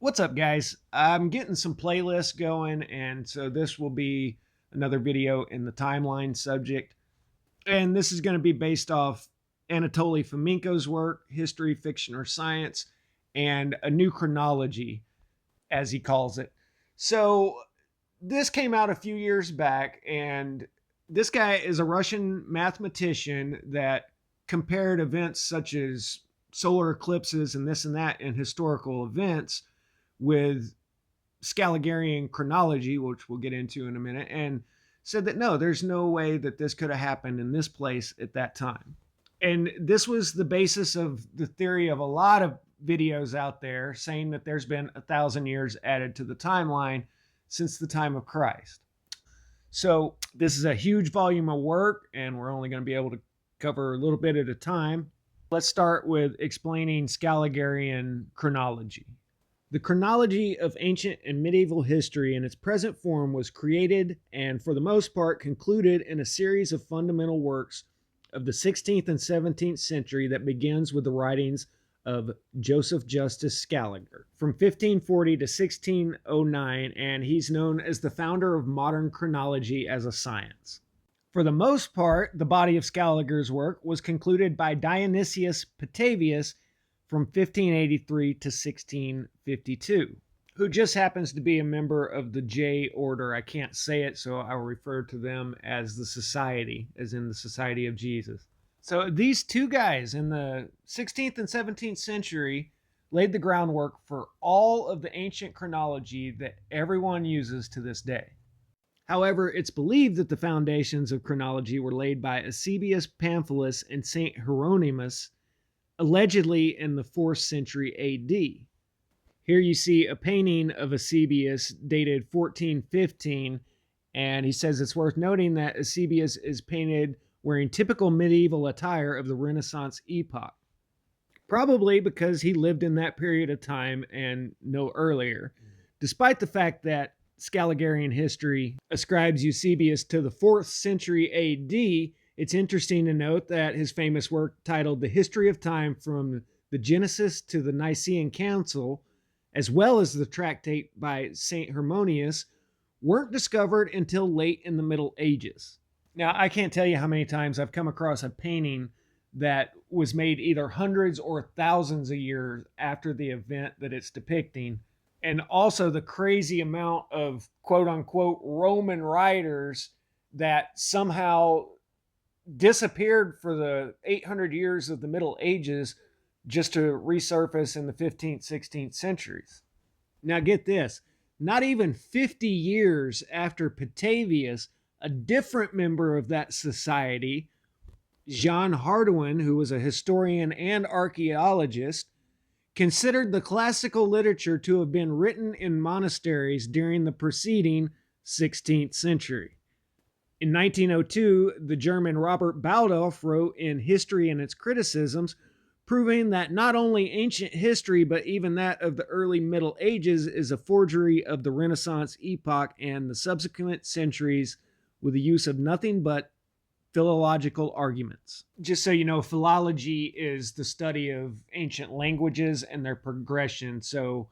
What's up, guys? I'm getting some playlists going, and so this will be another video in the timeline subject. And this is going to be based off Anatoly Fomenko's work, History, Fiction, or Science, and a new chronology, as he calls it. So this came out a few years back, and this guy is a Russian mathematician that compared events such as solar eclipses and this and that in historical events with Scaligean chronology, which we'll get into in a minute, and said that no, there's no way that this could have happened in this place at that time. And this was the basis of the theory of a lot of videos out there saying that there's been 1,000 years added to the timeline since the time of Christ. So this is a huge volume of work, and we're only going to be able to cover a little bit at a time. Let's start with explaining Scaligean chronology. The chronology of ancient and medieval history in its present form was created and, for the most part, concluded in a series of fundamental works of the 16th and 17th century that begins with the writings of Joseph Justus Scaliger from 1540 to 1609, and he's known as the founder of modern chronology as a science. For the most part, the body of Scaliger's work was concluded by Dionysius Petavius from 1583 to 1652, who just happens to be a member of the J order. I can't say it, so I will refer to them as the Society, as in the Society of Jesus. So these two guys in the 16th and 17th century laid the groundwork for all of the ancient chronology that everyone uses to this day. However, it's believed that the foundations of chronology were laid by Eusebius Pamphilus and Saint Hieronymus, allegedly in the 4th century AD. Here you see a painting of Eusebius dated 1415, and he says it's worth noting that Eusebius is painted wearing typical medieval attire of the Renaissance epoch, probably because he lived in that period of time and no earlier, despite the fact that Scaligerian history ascribes Eusebius to the 4th century AD. It's interesting to note that his famous work titled The History of Time from the Genesis to the Nicene Council, as well as the tractate by St. Harmonius, weren't discovered until late in the Middle Ages. Now, I can't tell you how many times I've come across a painting that was made either hundreds or thousands of years after the event that it's depicting, and also the crazy amount of quote-unquote Roman writers that somehow disappeared for the 800 years of the Middle Ages just to resurface in the 15th, 16th centuries. Now get this, not even 50 years after Petavius, a different member of that society, Jean Hardouin, who was a historian and archaeologist, considered the classical literature to have been written in monasteries during the preceding 16th century. In 1902, the German Robert Baldorf wrote in History and Its Criticisms, proving that not only ancient history, but even that of the early Middle Ages is a forgery of the Renaissance epoch and the subsequent centuries with the use of nothing but philological arguments. Just so you know, philology is the study of ancient languages and their progression. So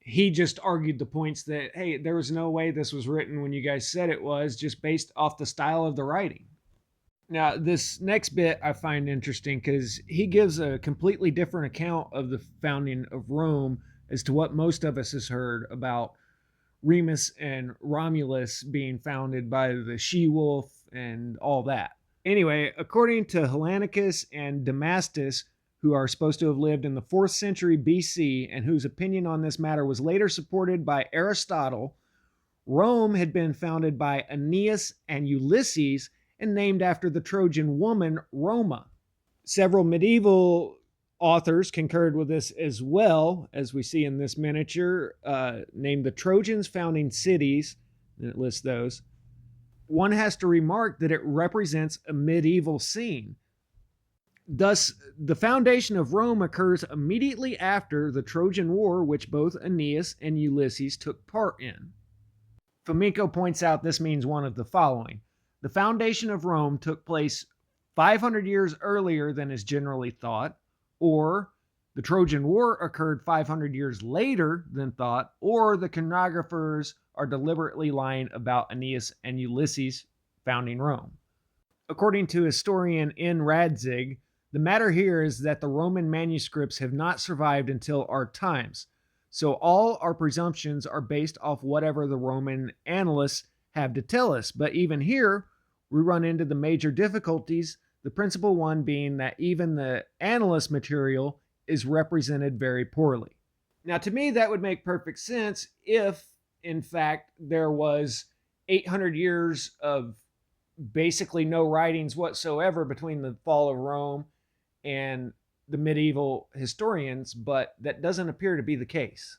he just argued the points that, hey, there was no way this was written when you guys said it was, just based off the style of the writing. Now, this next bit I find interesting because he gives a completely different account of the founding of Rome as to what most of us has heard about Remus and Romulus being founded by the she-wolf and all that. Anyway, according to Hellanicus and Damascus, who are supposed to have lived in the 4th century BC and whose opinion on this matter was later supported by Aristotle, Rome had been founded by Aeneas and Ulysses and named after the Trojan woman Roma. Several medieval authors concurred with this as well, as we see in this miniature, named the Trojans founding cities, and it lists those. One has to remark that it represents a medieval scene. Thus, the foundation of Rome occurs immediately after the Trojan War, which both Aeneas and Ulysses took part in. Fomenko points out this means one of the following. The foundation of Rome took place 500 years earlier than is generally thought, or the Trojan War occurred 500 years later than thought, or the chronographers are deliberately lying about Aeneas and Ulysses founding Rome. According to historian N. Radzig, the matter here is that the Roman manuscripts have not survived until our times, so all our presumptions are based off whatever the Roman annalists have to tell us. But even here, we run into the major difficulties, the principal one being that even the annalist material is represented very poorly. Now, to me, that would make perfect sense if, in fact, there was 800 years of basically no writings whatsoever between the fall of Rome and the medieval historians, but that doesn't appear to be the case.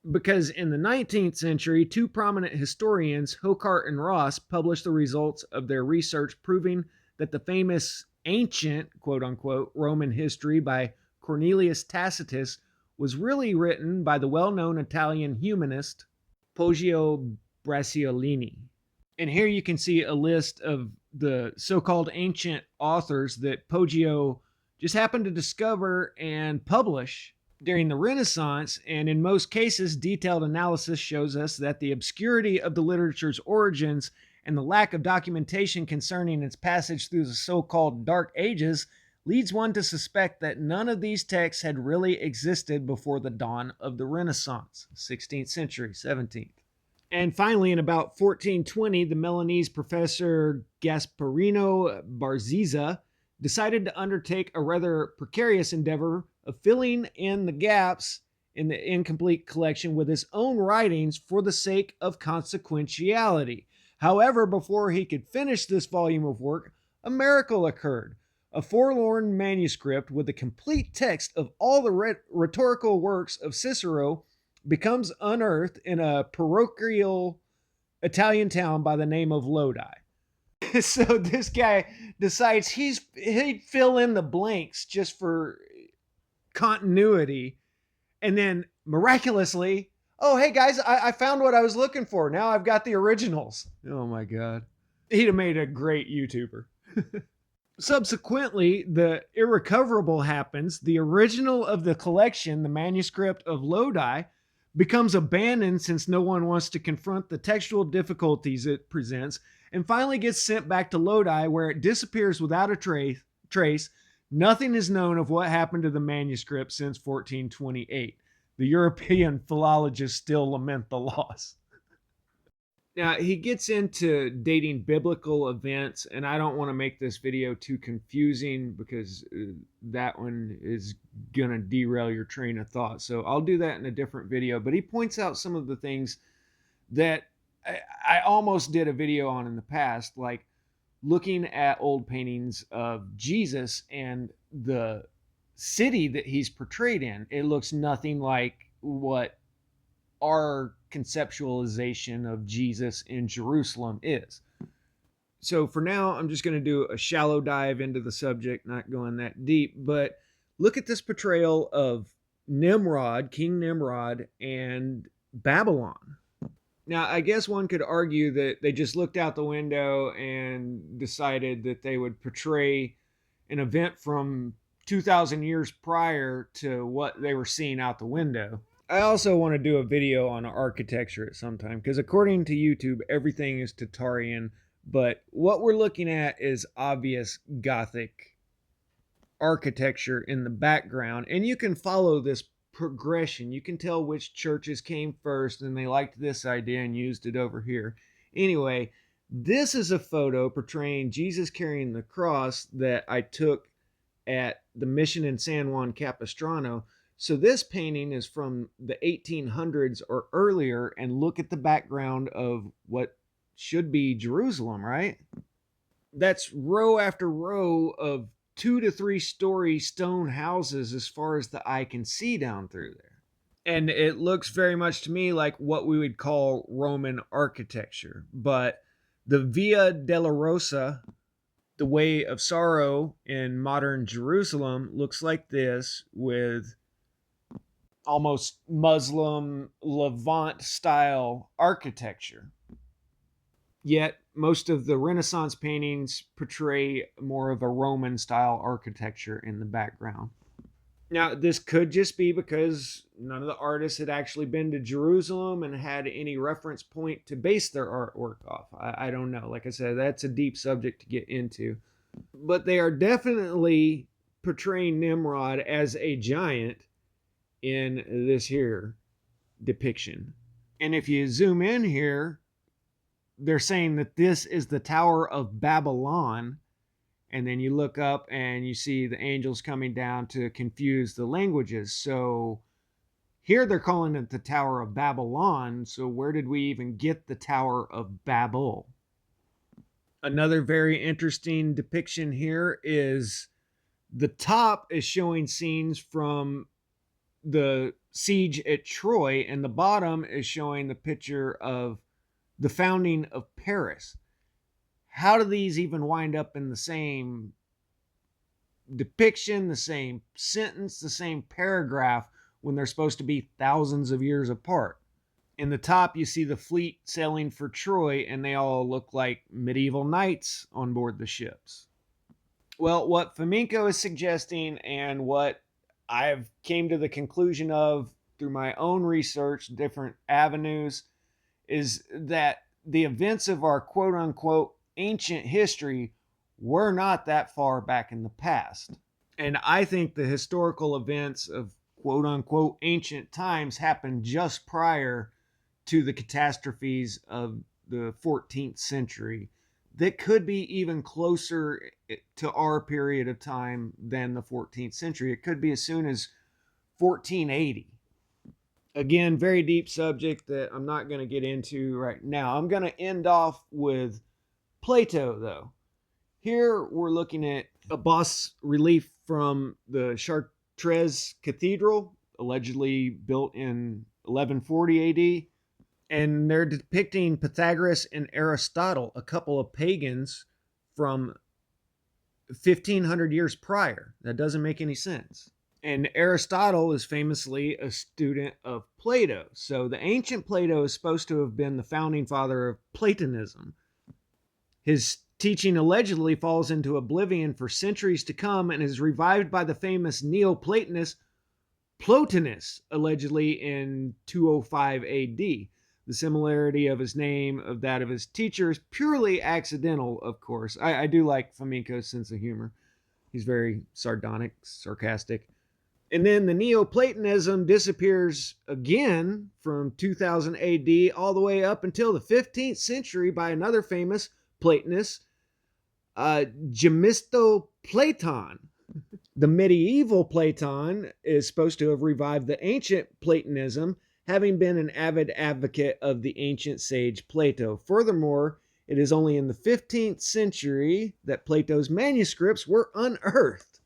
Because in the 19th century, two prominent historians, Hocart and Ross, published the results of their research proving that the famous ancient, quote unquote, Roman history by Cornelius Tacitus was really written by the well-known Italian humanist Poggio Bracciolini. And here you can see a list of the so-called ancient authors that Poggio just happened to discover and publish during the Renaissance, and in most cases, detailed analysis shows us that the obscurity of the literature's origins and the lack of documentation concerning its passage through the so-called Dark Ages leads one to suspect that none of these texts had really existed before the dawn of the Renaissance, 16th century, 17th. And finally, in about 1420, the Milanese professor Gasparino Barzizza decided to undertake a rather precarious endeavor of filling in the gaps in the incomplete collection with his own writings for the sake of consequentiality. However, before he could finish this volume of work, a miracle occurred. A forlorn manuscript with the complete text of all the rhetorical works of Cicero becomes unearthed in a parochial Italian town by the name of Lodi. So this guy decides he'd fill in the blanks just for continuity, and then miraculously, oh hey guys, I found what I was looking for. Now I've got the originals. Oh my god, he'd have made a great YouTuber. Subsequently, the irrecoverable happens. The original of the collection, the manuscript of Lodi, becomes abandoned since no one wants to confront the textual difficulties it presents, and finally gets sent back to Lodi, where it disappears without a trace. Nothing is known of what happened to the manuscript since 1428. The European philologists still lament the loss. Now, he gets into dating biblical events, and I don't want to make this video too confusing because that one is going to derail your train of thought. So I'll do that in a different video. But he points out some of the things that I almost did a video on in the past, like looking at old paintings of Jesus and the city that he's portrayed in. It looks nothing like what our conceptualization of Jesus in Jerusalem is. So for now, I'm just going to do a shallow dive into the subject, not going that deep, but look at this portrayal of Nimrod, King Nimrod, and Babylon. Now, I guess one could argue that they just looked out the window and decided that they would portray an event from 2,000 years prior to what they were seeing out the window. I also want to do a video on architecture at some time, because according to YouTube, everything is Tatarian, but what we're looking at is obvious Gothic architecture in the background, and you can follow this progression. You can tell which churches came first, and they liked this idea and used it over here. Anyway, this is a photo portraying Jesus carrying the cross that I took at the mission in San Juan Capistrano. So this painting is from the 1800s or earlier, and look at the background of what should be Jerusalem, right? That's row after row of 2 to 3 story stone houses as far as the eye can see down through there. And it looks very much to me like what we would call Roman architecture. But the Via Dolorosa, the Way of Sorrow in modern Jerusalem, looks like this, with almost Muslim Levant style architecture. Yet most of the Renaissance paintings portray more of a Roman style architecture in the background. Now, this could just be because none of the artists had actually been to Jerusalem and had any reference point to base their artwork off. I don't know. Like I said, that's a deep subject to get into. But they are definitely portraying Nimrod as a giant in this here depiction. And if you zoom in here, they're saying that this is the Tower of Babylon. And then you look up and you see the angels coming down to confuse the languages. So here they're calling it the Tower of Babylon. So where did we even get the Tower of Babel? Another very interesting depiction here is the top is showing scenes from the siege at Troy, and the bottom is showing the picture of the founding of Paris. How do these even wind up in the same depiction, the same sentence, the same paragraph when they're supposed to be thousands of years apart? In the top, you see the fleet sailing for Troy, and they all look like medieval knights on board the ships. Well, what Fomenko is suggesting, and what I've came to the conclusion of through my own research, different avenues, is that the events of our quote unquote ancient history were not that far back in the past. And I think the historical events of quote unquote ancient times happened just prior to the catastrophes of the 14th century that could be even closer to our period of time than the 14th century. It could be as soon as 1480. Again, very deep subject that I'm not going to get into right now. I'm going to end off with Plato, though. Here we're looking at a bas relief from the Chartres Cathedral, allegedly built in 1140 AD. And they're depicting Pythagoras and Aristotle, a couple of pagans from 1500 years prior. That doesn't make any sense. And Aristotle is famously a student of Plato. So the ancient Plato is supposed to have been the founding father of Platonism. His teaching allegedly falls into oblivion for centuries to come and is revived by the famous Neoplatonist Plotinus, allegedly in 205 AD. The similarity of his name of that of his teacher is purely accidental, of course. I do like Fomenko's sense of humor. He's very sardonic, sarcastic. And then the Neoplatonism disappears again from 2000 AD all the way up until the 15th century by another famous Platonist, Gemisto-Platon. The medieval Platon is supposed to have revived the ancient Platonism, having been an avid advocate of the ancient sage Plato. Furthermore, it is only in the 15th century that Plato's manuscripts were unearthed.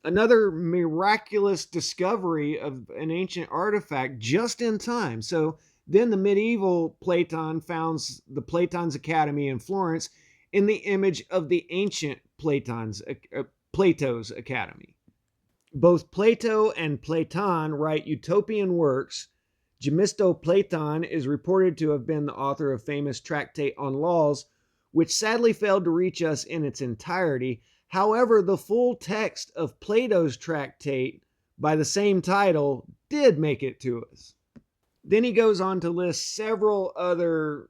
Another miraculous discovery of an ancient artifact just in time. So then the medieval Platon founds the Platon's Academy in Florence in the image of the ancient Plato's Academy. Both Plato and Platon write utopian works. Gemisto-Platon is reported to have been the author of famous tractate on laws, which sadly failed to reach us in its entirety. However, the full text of Plato's tractate by the same title did make it to us. Then he goes on to list several other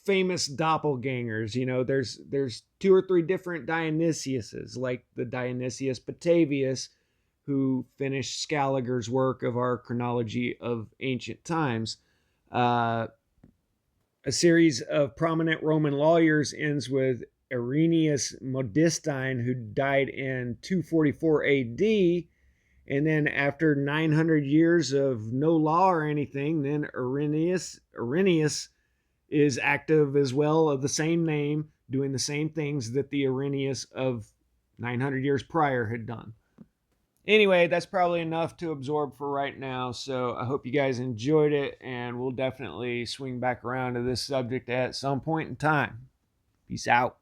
famous doppelgangers. You know, there's 2 or 3 different Dionysiuses, like the Dionysius Batavius, who finished Scaliger's work of our Chronology of Ancient Times. A series of prominent Roman lawyers ends with Irenaeus Modestine, who died in 244 AD. And then after 900 years of no law or anything, then Irenaeus is active as well, of the same name, doing the same things that the Irenaeus of 900 years prior had done. Anyway, that's probably enough to absorb for right now. So I hope you guys enjoyed it, and we'll definitely swing back around to this subject at some point in time. Peace out.